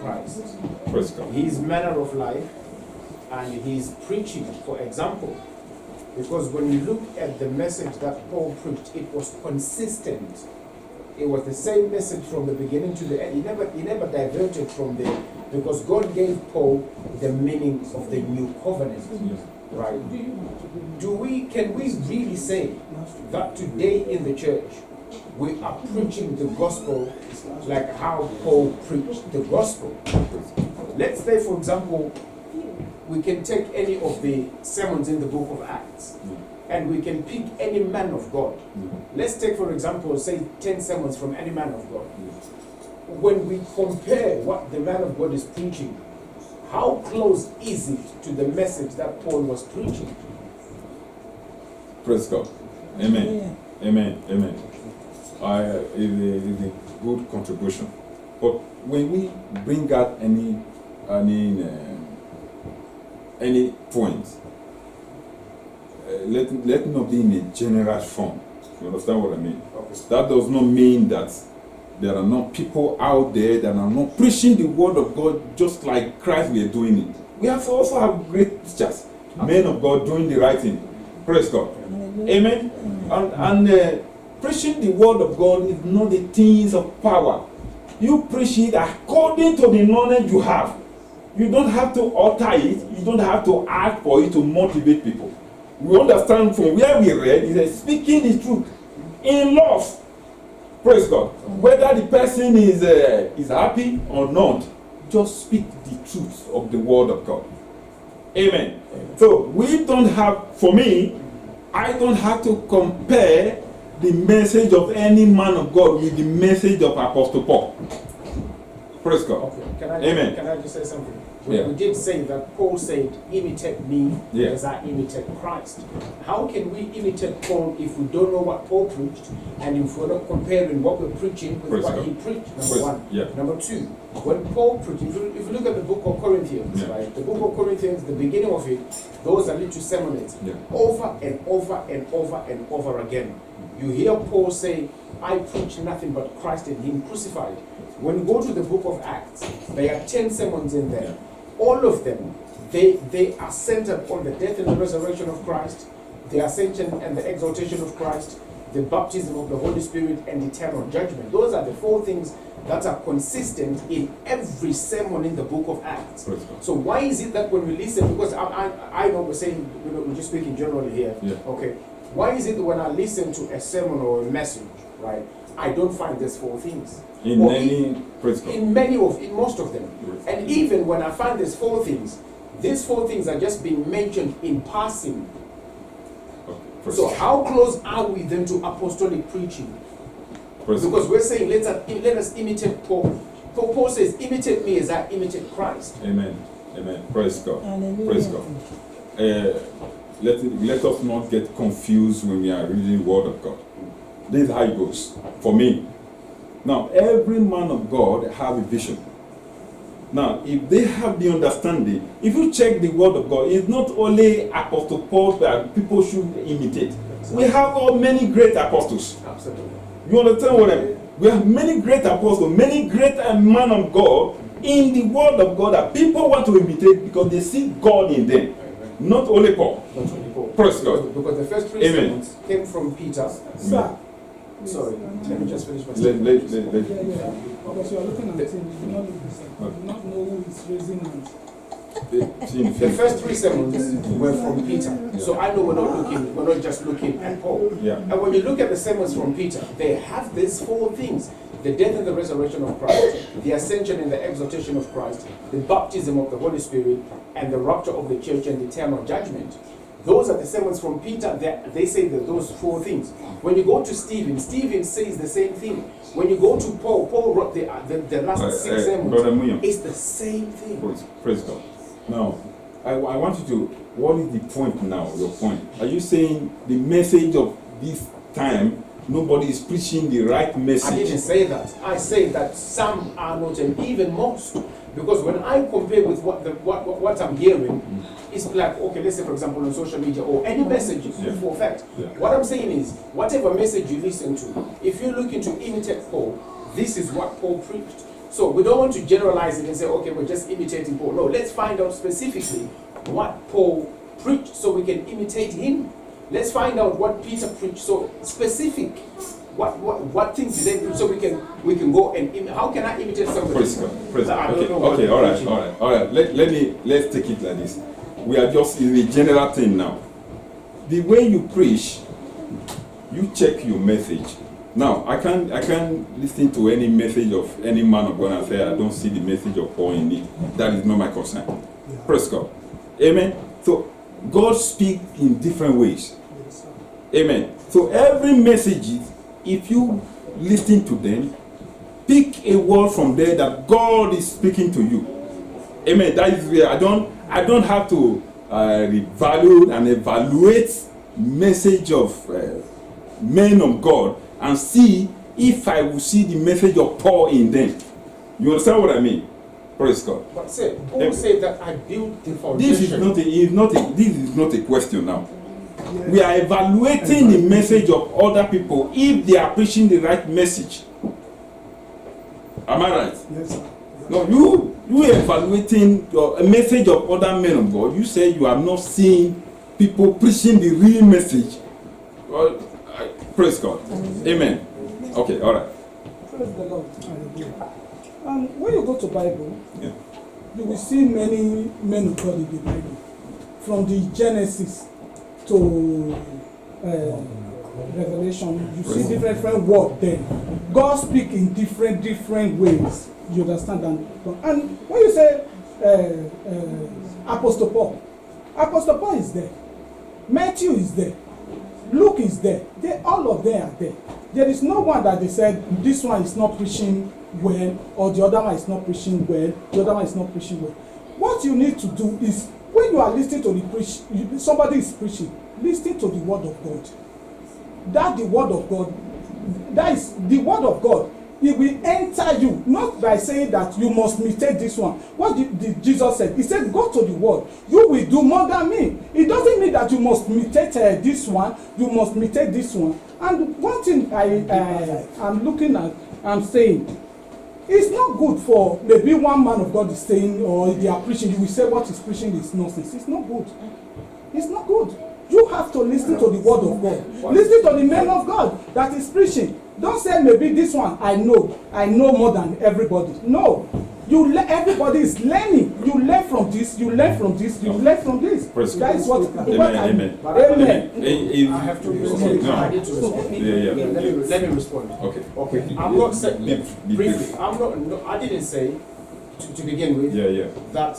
Christ, Praise God. his manner of life, and his preaching, for example. Because when you look at the message that Paul preached, it was consistent. It was the same message from the beginning to the end. He never diverted from there, because God gave Paul the meaning of the new covenant. Right? Can we really say that today in the church we are preaching the gospel like how Paul preached the gospel? Let's say, for example, we can take any of the sermons in the book of Acts, and we can pick any man of God. Let's take, for example, say 10 sermons from any man of God. When we compare what the man of God is preaching, how close is it to the message that Paul was preaching? Praise God. Amen. Amen. Amen. It's a good contribution. But when we bring out any point, let not be in a general form. You understand what I mean? Okay. That does not mean that there are not people out there that are not preaching the word of God just like Christ we are doing it. We also have great teachers, men of God doing the right thing. Praise God. Amen. And preaching the word of God is not the things of power. You preach it according to the knowledge you have. You don't have to alter it. You don't have to add for it to motivate people. We understand from where we read, it says speaking the truth in love. Praise God. Whether the person is happy or not, just speak the truth of the word of God. Amen. So we don't have, for me, I don't have to compare the message of any man of God with the message of Apostle Paul. Praise God. Okay. Amen. Can I just say something? Yeah. We did say that Paul said, imitate me Yeah. as I imitate Christ. How can we imitate Paul if we don't know what Paul preached, and if we're not comparing what we're preaching with Praise what God. he preached? Number Praise- one. yeah. Number two, when Paul preached, if you look at the book of Corinthians, Yeah. right? The book of Corinthians, the beginning of it, those are little sermons. Yeah. Over and over and over and over again. You hear Paul say, I preach nothing but Christ and him crucified. When you go to the book of Acts, there are 10 sermons in there. All of them, they are centered on the death and the resurrection of Christ, the ascension and the exaltation of Christ, the baptism of the Holy Spirit, and eternal judgment. Those are the 4 things that are consistent in every sermon in the book of Acts. Praise God. So why is it that when we listen, because I know we're saying, we're just speaking generally here, Yeah. okay, why is it that when I listen to a sermon or a message, right, I don't find these 4 things? In Or many, praise God. in most of them. Yes. And even when I find these 4 things, these 4 things are just being mentioned in passing. Okay. Praise So God. how close are we then to apostolic preaching? Praise Because God. we're saying let us imitate Paul. Paul says, imitate me as I imitate Christ. Amen. Amen. Praise God. Hallelujah. Praise God. Let us not get confused when we are reading the Word of God. This is how it goes for me. Now, every man of God have a vision. Now, if they have the understanding, if you check the Word of God, it's not only Apostle Paul that people should imitate. We have many great apostles. Absolutely. You understand what I mean? We have many great apostles, many great men of God in the Word of God that people want to imitate because they see God in them. Not only Paul. Not only Paul. Praise God. Because the first 3 Amen. sermons came from Peter. Sir. Sorry, let me just finish my Let- statement. Because you are looking at it, you do not look the same. You do not know who is raising hands. The first 3 sermons were from Peter. So I know we're not just looking at Paul. Yeah. And when you look at the sermons from Peter, they have these 4 things: the death and the resurrection of Christ, the ascension and the exaltation of Christ, the baptism of the Holy Spirit, and the rapture of the church and the eternal judgment. Those are the sermons from Peter. They say that those 4 things. When you go to Stephen says the same thing. When you go to Paul wrote the last 6 sermons. Brother Munyam, It's the same thing. praise God. Now, I want you to, what is the point now, your point? Are you saying the message of this time, nobody is preaching the right message? I didn't say that. I say that some are not, and even most. Because when I compare with what I'm hearing, it's like, okay, let's say for example on social media or any message for fact. Yeah. What I'm saying is, whatever message you listen to, if you're looking to imitate Paul, this is what Paul preached. So we don't want to generalize it and say, okay, we're just imitating Paul. No, let's find out specifically what Paul preached so we can imitate him. Let's find out what Peter preached. So specific. What things did they preach so we can go and how can I imitate somebody? Praise God. Praise God. I don't know what Okay, they're preaching. all right. Let's take it like this. We are just in a general thing now. The way you preach, you check your message. Now, I can't listen to any message of any man of God and say I don't see the message of Paul in it. That is not my concern. Praise God. Amen. So God speaks in different ways. Amen. So every message, if you listen to them, pick a word from there that God is speaking to you. Amen. That is where I don't have to revalue and evaluate message of men of God and see if I will see the message of Paul in them. You understand what I mean? Praise God. But say, Paul said that I built the foundation. This is not a question now. We are evaluating the message of other people if they are preaching the right message. Am I right? Yes, sir. No, you evaluating a message of other men of God. You say you have not seen people preaching the real message. Well, praise God. Amen. Okay, all right. Praise the Lord. Hallelujah. When you go to Bible, Yeah. you will see many men of God in the Bible, from the Genesis to Revelation. You see different words there. God speaks in different ways. You understand? And when you say Apostle Paul is there. Matthew is there. Luke is there. All of them are there. There is no one that they said this one is not preaching well, or the other one is not preaching well, the other one is not preaching well. What you need to do is, when you are listening to the preach, somebody is preaching, listen to the word of God. That is the word of God. It will enter you, not by saying that you must imitate this one. What did Jesus say? He said, go to the word. You will do more than me. It doesn't mean that you must imitate this one, you must imitate this one. And one thing I'm looking at, I'm saying, it's not good for maybe one man of God is saying, or they are preaching, you will say what is preaching is nonsense. It's not good. It's not good. You have to listen to the word of God. Listen to the man of God that is preaching. Don't say maybe this one I know more than everybody. No. Everybody is learning. You learn from this, you learn from this, you learn from this. That is what Amen. I have to respond. No. I need to respond. Yeah. Let me respond. Okay. I'm not saying Be briefly. I didn't say to begin with that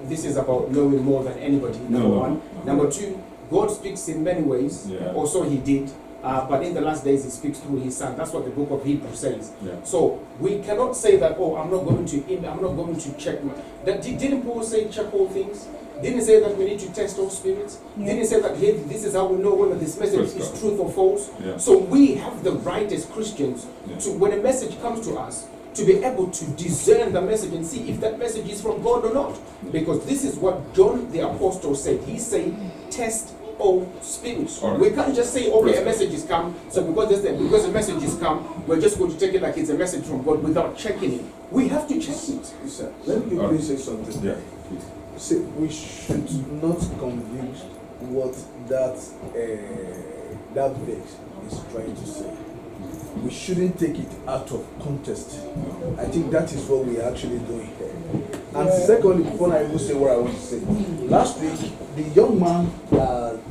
this is about knowing more than anybody. Number one. Number two, God speaks in many ways. Yeah. Or so He did. But in the last days, He speaks through His Son. That's what the book of Hebrews says. Yeah. So we cannot say that. Oh, I'm not going to check. Didn't Paul say check all things? Didn't he say that we need to test all spirits? Yeah. Didn't he say that hey, this is how we know whether this message is truth or false? Yeah. So we have the right as Christians to, when a message comes to us, to be able to discern the message and see if that message is from God or not. Because this is what John the Apostle said. He said, test all spirits. All right. We can't just say, okay, a message is come, so because a message is come, we're just going to take it like it's a message from God without checking it. We have to check it. Sir, let me please say something. Yeah, please. See, we should not confuse what that verse is trying to say. We shouldn't take it out of context. I think that is what we're actually doing here. And secondly, before I even say what I want to say, last week the young man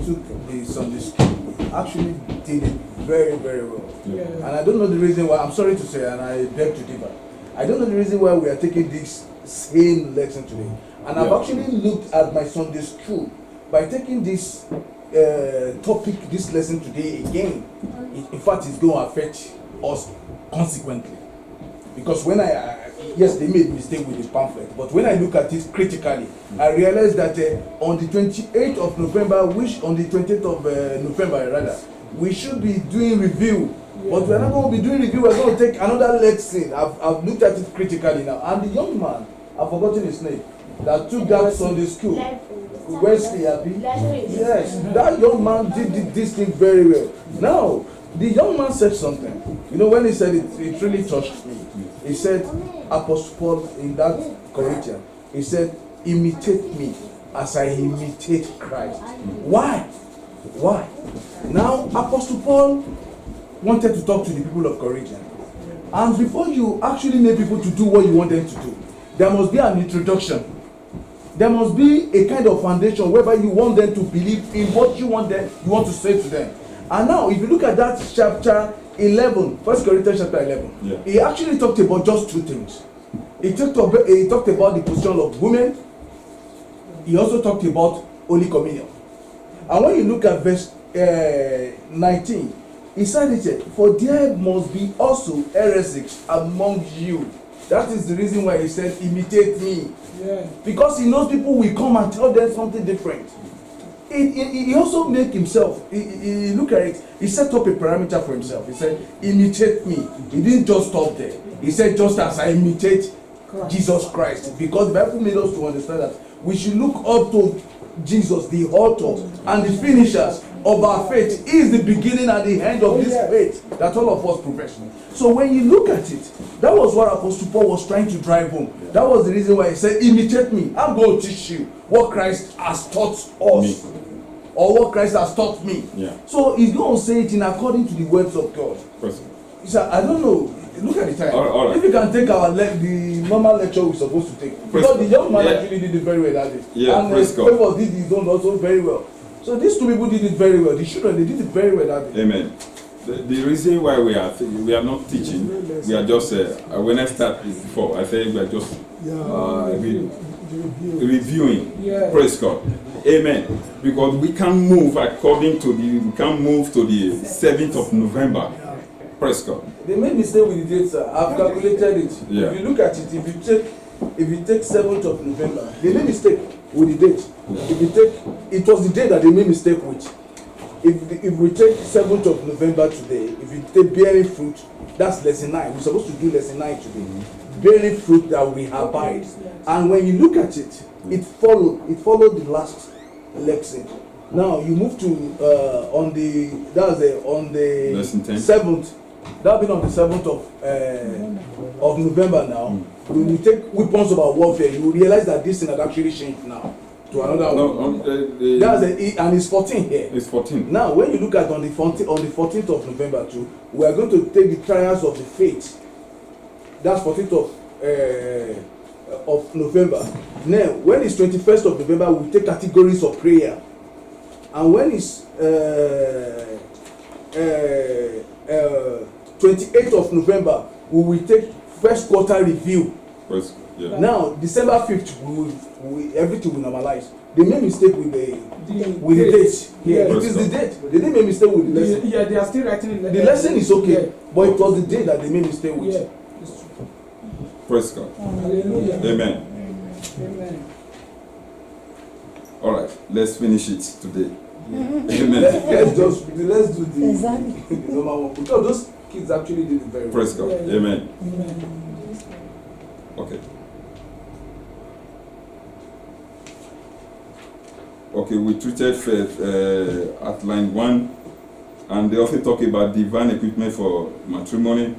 took the Sunday school actually did it very, very well. Yeah. And I don't know the reason why. I'm sorry to say, and I beg to differ. I don't know the reason why we are taking this same lesson today. And I've actually looked at my Sunday school by taking this topic, this lesson today again. In fact, it's going to affect us consequently. Because when yes, they made mistake with the pamphlet, but when I look at it critically, I realize that on the 28th of November, on the 28th of November rather, we should be doing review. Yeah. But we're not going to be doing review, we're going to take another lesson. I've looked at it critically now. And the young man, I've forgotten his name, that took that Sunday school, Wesley, yes, that young man did this thing very well. Now, the young man said something. You know, when he said it, it really touched me. He He said, Apostle Paul in that Corinthians, he said, imitate me as I imitate Christ. Why? Why? Now, Apostle Paul wanted to talk to the people of Corinthians. And before you actually make people to do what you want them to do, there must be an introduction. There must be a kind of foundation whereby you want them to believe in what you want to say to them. And now, if you look at that chapter 11, 1 Corinthians chapter 11, he actually talked about just two things. He talked about the position of women. He also talked about Holy Communion. And when you look at verse 19, he said it here, for there must be also heresies among you. That is the reason why he said, imitate me. Yeah. Because he knows people will come and tell them something different. He also make himself, he look at it, he set up a parameter for himself. He said, imitate me. He didn't just stop there. He said, just as I imitate Jesus Christ. Because the Bible made us to understand that we should look up to Jesus, the author and the finishers of our faith. He is the beginning and the end of this faith that all of us profess. So when you look at it, that was what Apostle Paul was trying to drive home. That was the reason why he said, imitate me. I'm going to teach you what Christ has taught us. Or what Christ has taught me. Yeah. So he's going to say it in according to the words of God. He said, I don't know. Look at the time. All right. If you can take the normal lecture we're supposed to take. Because the young man actually did it very well that day. Yeah, and the people did his own also very well. So these two people did it very well. The children, they did it very well that day. Amen. The reason why we are not teaching, we are just, when I started before, I said we are just reviewing. Yeah. Praise God. Amen. Because we can move we can move to the 7th of November. Praise God. They made mistake with the date, sir. I've calculated it. Yeah. If you look at it, if you take 7th of November, they made mistake with the date. If you take, it was the day that they made mistake with. If we take 7th of November today, if you take bearing fruit, that's lesson 9. We're supposed to do lesson 9 today. Bearing fruit that we abide. And when you look at it, it followed the last lesson. Now you move to on the 7th. That'll be on the 7th of November now. When you take weapons of our warfare, you will realize that this thing had actually changed now to another one. And it's 14 here. It's 14. Now, when you look at on the 14th of November too, we are going to take the trials of the faith. That's 14th of November. Now, when it's 21st of November, we take categories of prayer. And when it's 28th of November, we will take first quarter review. Now, December 5th, everything will normalize. They made mistake with the date. Yeah, it is the date. They didn't make mistake with the lesson. Yeah, they are still writing the lesson is okay, but it was the date that they made mistake with. Yeah. Praise God. Hallelujah. Amen. Amen. All right, let's finish it today. Amen. Let's do the normal one, because those kids actually did it very well. Praise God. Amen. Okay. Okay, we treated first at line 1, and they also talk about divine equipment for matrimony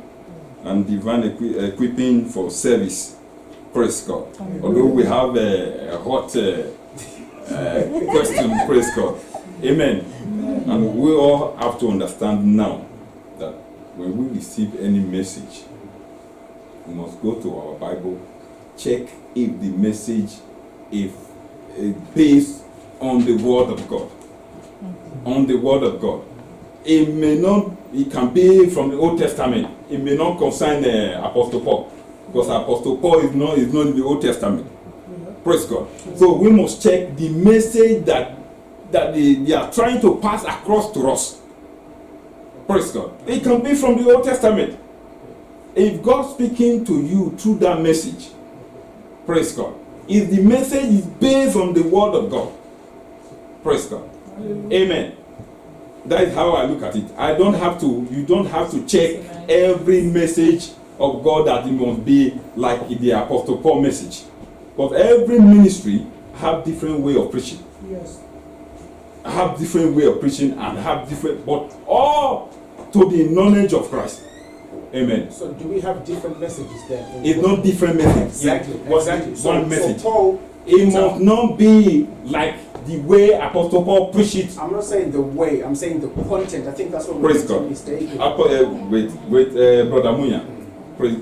and divine equipping for service. Praise God. Although we have a hot question, praise God. Amen. And we all have to understand now that when we receive any message, we must go to our Bible, check if the message is based on the Word of God. On the Word of God. It can be from the Old Testament. It may not concern Apostle Paul, because Apostle Paul is not in the Old Testament. Praise God. So we must check the message that they are trying to pass across to us. Praise God. It can be from the Old Testament. If God speaking to you through that message, praise God. If the message is based on the Word of God, praise God. Amen. That is how I look at it. You don't have to check every message of God that it must be like the Apostle Paul message. But every ministry have different way of preaching. Yes. Have different way of preaching and have different, but all to the knowledge of Christ. Amen. So do we have different messages there? It's not different message. Exactly. It was Exactly. one message. So Paul, It must not be like the way Apostle Paul preached it. I'm not saying the way, I'm saying the content. I think that's what Praise we're God. mistaken. With Brother Munya,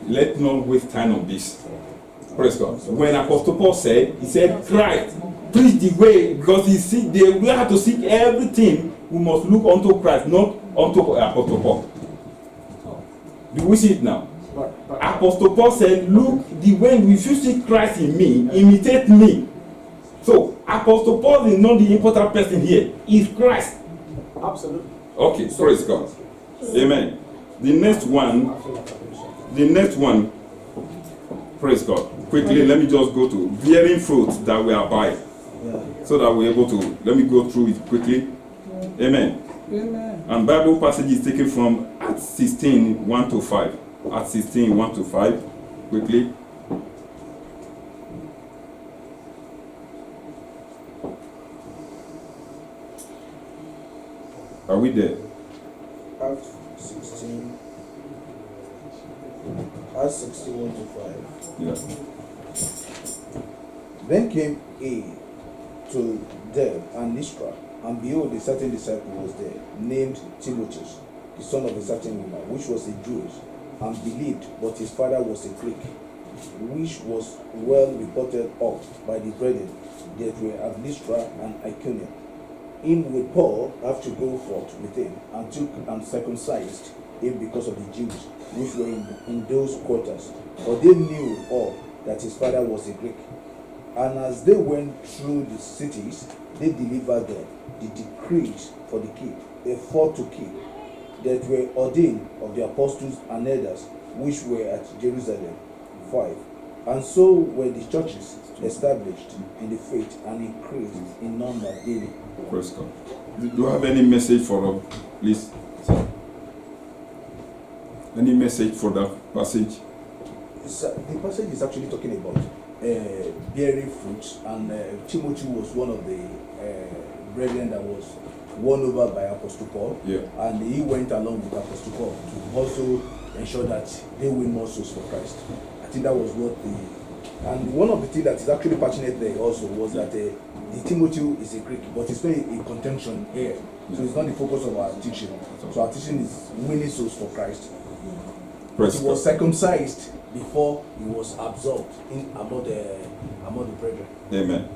let's not waste time on this. Praise God. When Apostle Paul said, he said, Christ, preach the way, because we have to seek everything. We must look unto Christ, not unto Apostle Paul. Do we see it now? But Apostle Paul said, look, the way if you see Christ in me, imitate me. So, Apostle Paul is not the important person here. He's Christ. absolutely. Okay, praise God. Amen. The next one, praise God. Quickly, let me just go to bearing fruit that we are by. So that we're able to, let me go through it quickly. Amen. Amen. And Bible passage is taken from Acts 16, 1 to 5. Acts 16, 1 to 5. Quickly. Are we there? Acts 16. Acts 16, 1 to 5. Yeah. Then came he to Derbe and Lystra, and behold, a certain disciple was there, named Timotheus, the son of a certain woman, which was a Jew, and believed, but his father was a Greek, which was well reported of by the brethren that were at Lystra and Iconium. Him with Paul have to go forth with him, and took and circumcised him because of the Jews which were in those quarters, for they knew all that his father was a Greek. And as they went through the cities, they delivered them the decrees for the keep, for to keep, that were ordained of the apostles and elders which were at Jerusalem. 5. And so were the churches established in the faith and increased in number daily. Praise God. Do you have any message for us, please? Any message for that passage? The passage is actually talking about bearing fruits, and Timothy was one of the brethren that was won over by Apostle Paul, Yeah. and he went along with Apostle Paul to also ensure that they win more souls for Christ. I think that was what and one of the things that is actually passionate there also was that the Timothy is a Greek, but it's not a contention here, so it's not the focus of our teaching. So our teaching is winning souls for Christ. Praise He was God. circumcised before he was absorbed in among the brethren. Amen.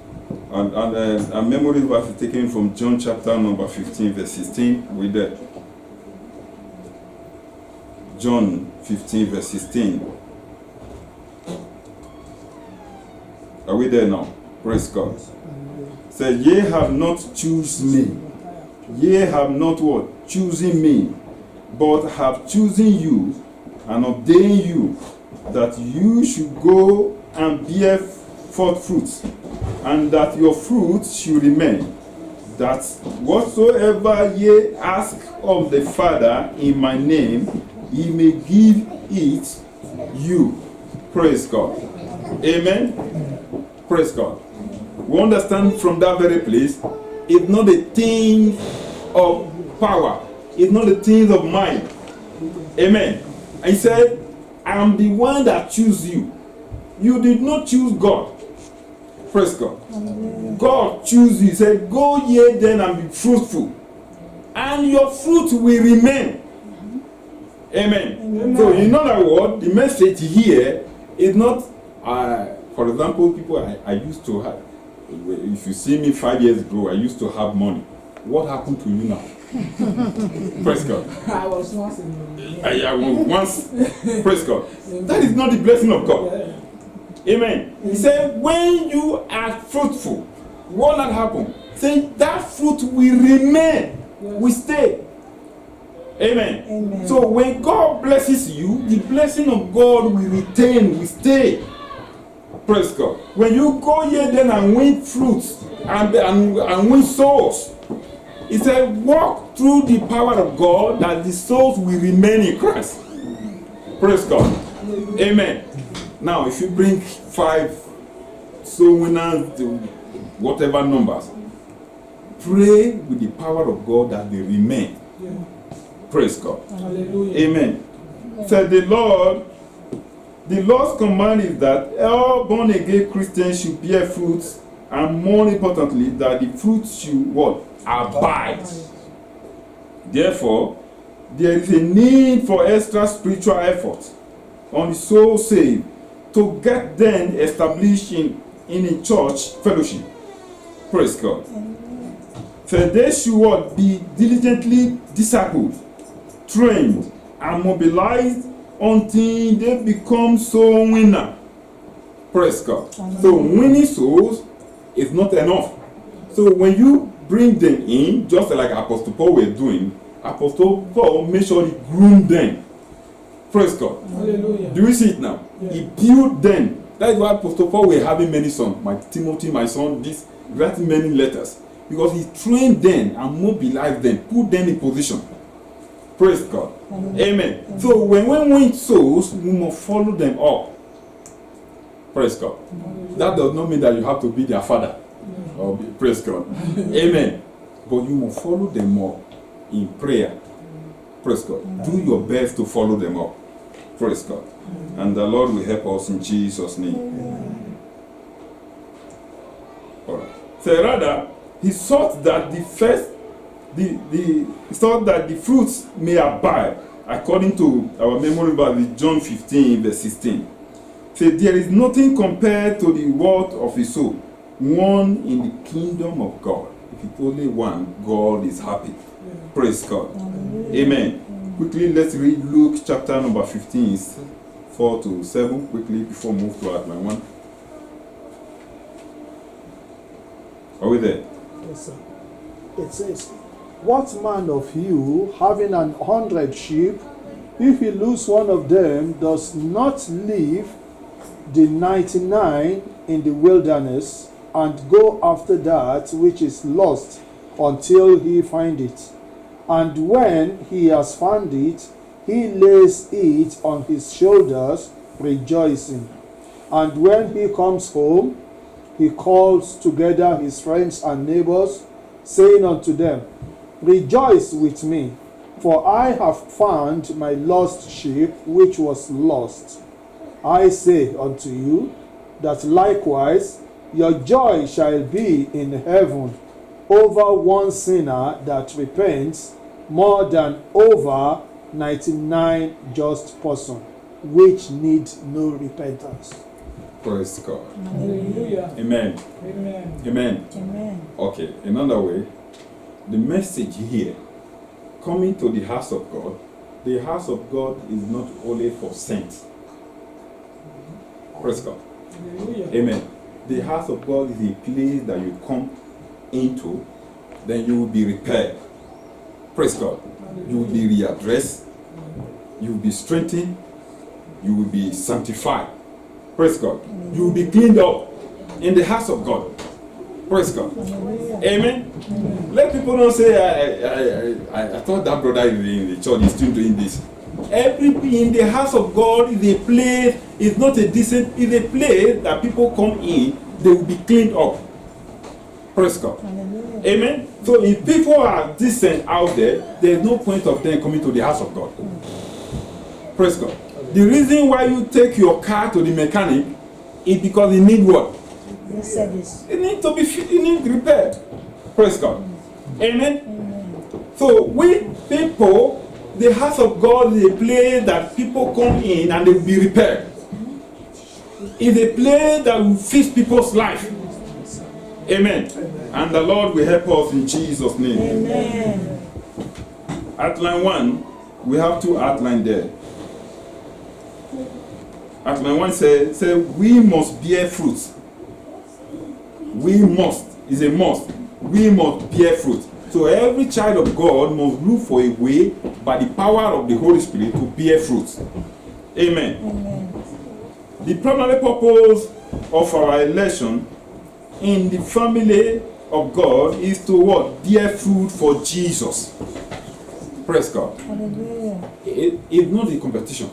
And a memory verse is taken from John chapter number 15, verse 16. We there. John 15, verse 16. Are we there now? Praise God. Say, ye have not chosen me. Ye have not what? Chosen me, but have chosen you and ordained you that you should go and bear forth fruits, and that your fruits should remain, that whatsoever ye ask of the Father in my name, he may give it you. Praise God. Amen. Praise God. We understand from that very place, it's not a thing of power, it's not a thing of mind. Amen. And he said, I am the one that chose you. You did not choose God. Praise God. God chose you. He said, go ye then and be fruitful, and your fruit will remain. Amen. So in other words, the message here is not, for example, people I used to have, if you see me 5 years ago, I used to have money. What happened to you now? Praise God. I was once in I was once, praise God. That is not the blessing of God. Amen. He said, when you are fruitful, what will happen? Say that fruit will remain, will stay. Amen. Amen. So when God blesses you, the blessing of God will retain, will stay. Praise God. When you go here then and win fruits and win souls, he said, walk through the power of God that the souls will remain in Christ. Praise God. Amen. Now, if you bring 5 soul winners, whatever numbers, pray with the power of God that they remain. Yeah. Praise God. Hallelujah. Amen. Said the Lord's command is that all born again Christians should bear fruits, and more importantly, that the fruits should what? Abide. Therefore, there is a need for extra spiritual effort on the soul saved to get them established in a church fellowship. Praise God. So they should what? Be diligently discipled, trained, and mobilized until they become soul winner. Praise God. So winning souls is not enough. So when you bring them in, just like Apostle Paul were doing, Apostle Paul made sure he groomed them. Praise God. Hallelujah. Do you see it now? Yeah. He built them. That is why Apostle Paul were having many sons. My Timothy, my son, this, writing many letters. Because he trained them and mobilized them, put them in position. Praise God. Amen. So when we win souls, we must follow them up. Praise God. That does not mean that you have to be their father. Or be, praise God. Amen. But you must follow them up in prayer. Praise God. Do your best to follow them up. Praise God. And the Lord will help us in Jesus' name. All right. So rather, he sought that the fruits may abide, according to our memory verse, John 15, verse 16. So there is nothing compared to the worth of a soul, one in the kingdom of God. If it's only one, God is happy. Praise God. Amen. Quickly, let's read Luke chapter number 15, 4 to 7, quickly, before we move to outline 1. Are we there? Yes, sir. It says, what man of you, having 100 sheep, if he lose one of them, does not leave the 99 in the wilderness and go after that which is lost until he find it? And when he has found it, he lays it on his shoulders, rejoicing. And when he comes home, he calls together his friends and neighbors, saying unto them, rejoice with me, for I have found my lost sheep which was lost. I say unto you, that likewise your joy shall be in heaven over one sinner that repents, more than over 99 just person, which need no repentance. Praise God. Hallelujah. Amen. Amen. Amen. Amen. Okay, another way, the message here, coming to the house of God, the house of God is not only for saints. Praise God. Hallelujah. Amen. The house of God is a place that you come into, then you will be repaired. Praise God. You will be readdressed, you will be strengthened, you will be sanctified. Praise God. You will be cleaned up in the house of God. Praise God. Amen. Let people not say, I thought that brother in the church is still doing this. Everything in the house of God is a place, is not a decent, is a place that people come in, they will be cleaned up. Praise God. Amen. So if people are decent out there, there is no point of them coming to the house of God. Praise God. The reason why you take your car to the mechanic is because it needs what? The service. It needs to be repaired. Praise God. Amen. So we people, the house of God is a place that people come in and they will be repaired. It's a place that will fix people's life. Amen. And the Lord will help us in Jesus' name. Amen. Outline 1, we have 2 outline there. Outline 1 says we must bear fruits. We must, is a must. We must bear fruit. So every child of God must look for a way by the power of the Holy Spirit to bear fruits. Amen. Amen. The primary purpose of our election in the family of God is to what? Bear fruit for Jesus. Praise God. Hallelujah. It's not a competition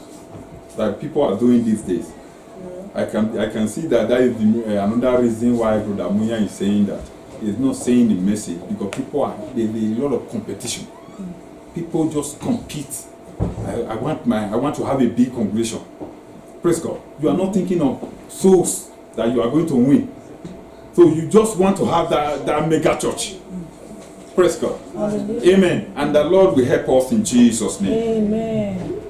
that people are doing these days. I can see that is another reason why Brother Munya is saying that. He's not saying the message because there's a lot of competition. People just compete I want to have a big congregation. Praise God. You are not thinking of souls that you are going to win. So you just want to have that mega church. Praise God. Hallelujah. Amen. And the Lord will help us in Jesus' name. Amen.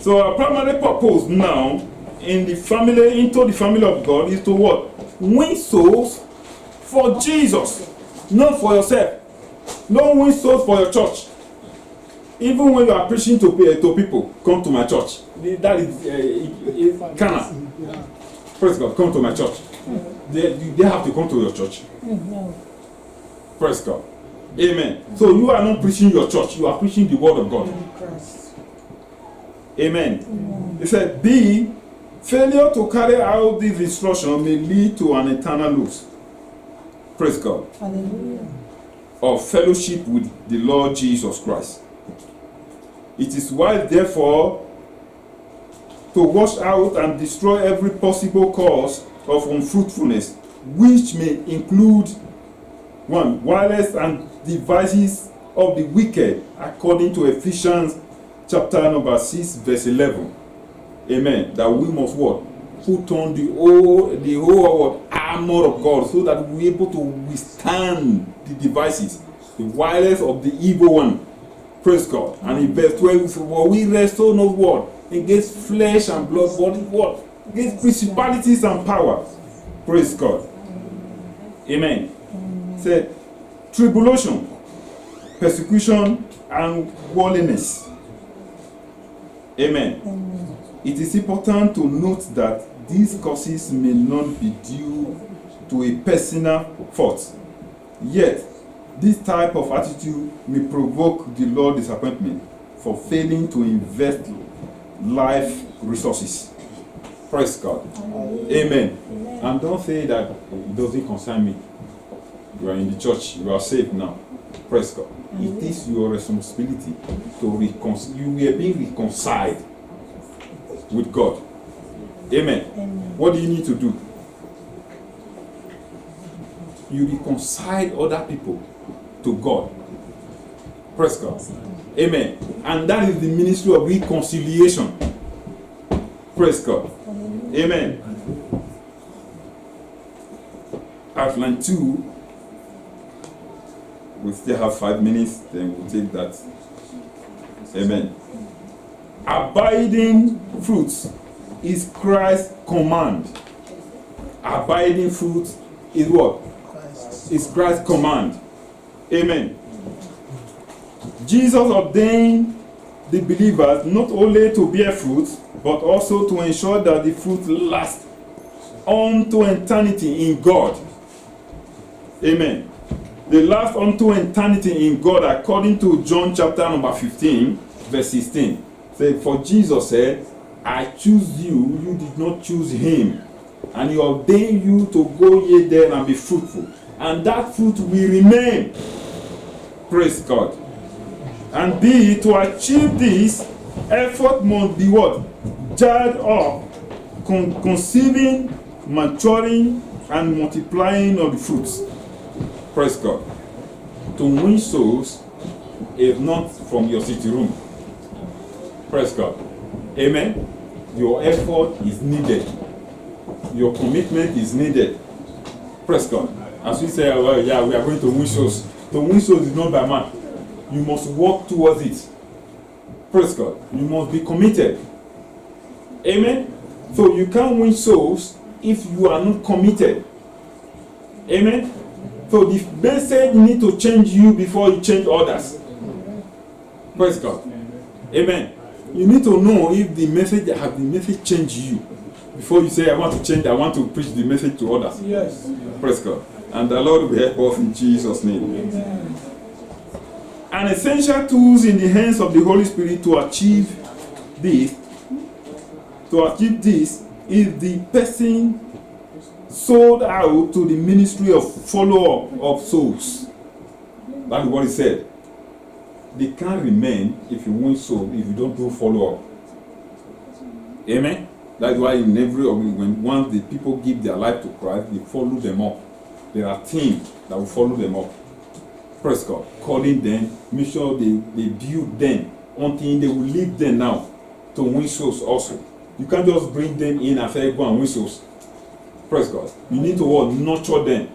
So our primary purpose now into the family of God is to what? Win souls for Jesus, not for yourself. Don't win souls for your church. Even when you are preaching to people, come to my church. That is Cana. Praise God, come to my church. They have to come to your church. No. Praise God. Amen. So you are not preaching your church, you are preaching the word of God. Christ. Amen. He said, B, failure to carry out this instruction may lead to an eternal loss. Praise God. Hallelujah. Of fellowship with the Lord Jesus Christ. It is wise, therefore, to wash out and destroy every possible cause of unfruitfulness, which may include 1. Wiles and devices of the wicked, according to Ephesians chapter number 6, verse 11. Amen. That we must what? Put on the whole armor of God, so that we're able to withstand the devices, the wiles of the evil one. Praise God. And in verse 12, for we wrestle not what? Against flesh and blood, but what? Against principalities and powers. Praise God. Amen. Said, tribulation, persecution, and worldliness. Amen. It is important to note that these causes may not be due to a personal fault. Yet, this type of attitude may provoke the Lord disappointment for failing to invest life resources. Praise God. Amen. And don't say that it doesn't concern me. You are in the church, you are saved now. Praise God. It is your responsibility to reconcile. You are being reconciled with God. Amen. What do you need to do? You reconcile other people to God. Praise God. Amen. And that is the ministry of reconciliation. Praise God. Amen. Outline 2. We still have 5 minutes, then we'll take that. Amen. Abiding fruits is Christ's command. Abiding fruit is what? Is Christ's command. Amen. Jesus ordained the believers not only to bear fruit, but also to ensure that the fruit lasts unto eternity in God. Amen. They last unto eternity in God, according to John chapter number 15, verse 16. Say, for Jesus said, I choose you, you did not choose him. And he ordained you to go ye there and be fruitful. And that fruit will remain. Praise God. And B, to achieve this, effort must be what? Jarred up, conceiving, maturing, and multiplying of the fruits. Praise God. To win souls is not from your city room. Praise God. Amen. Your effort is needed. Your commitment is needed. Praise God. As we say, well, yeah, we are going to win souls. To win souls is not by man. You must work towards it. Praise God. You must be committed. Amen. So you can't win souls if you are not committed. Amen. So the message need to change you before you change others. Praise God. Amen. You need to know if the message changed you before you say, I want to change, I want to preach the message to others. Yes. Praise God. And the Lord will help us in Jesus' name. Amen. An essential tools in the hands of the Holy Spirit to achieve this is the person sold out to the ministry of follow-up of souls. That's what he said. They can't remain if you win souls if you don't do follow-up. Amen. That's why when once the people give their life to Christ, they follow them up. There are teams that will follow them up. Praise God. Calling them, make sure they build them until they will leave them now to win souls also. You can't just bring them in and say, go and win souls. Praise God. You need to what? Nurture them.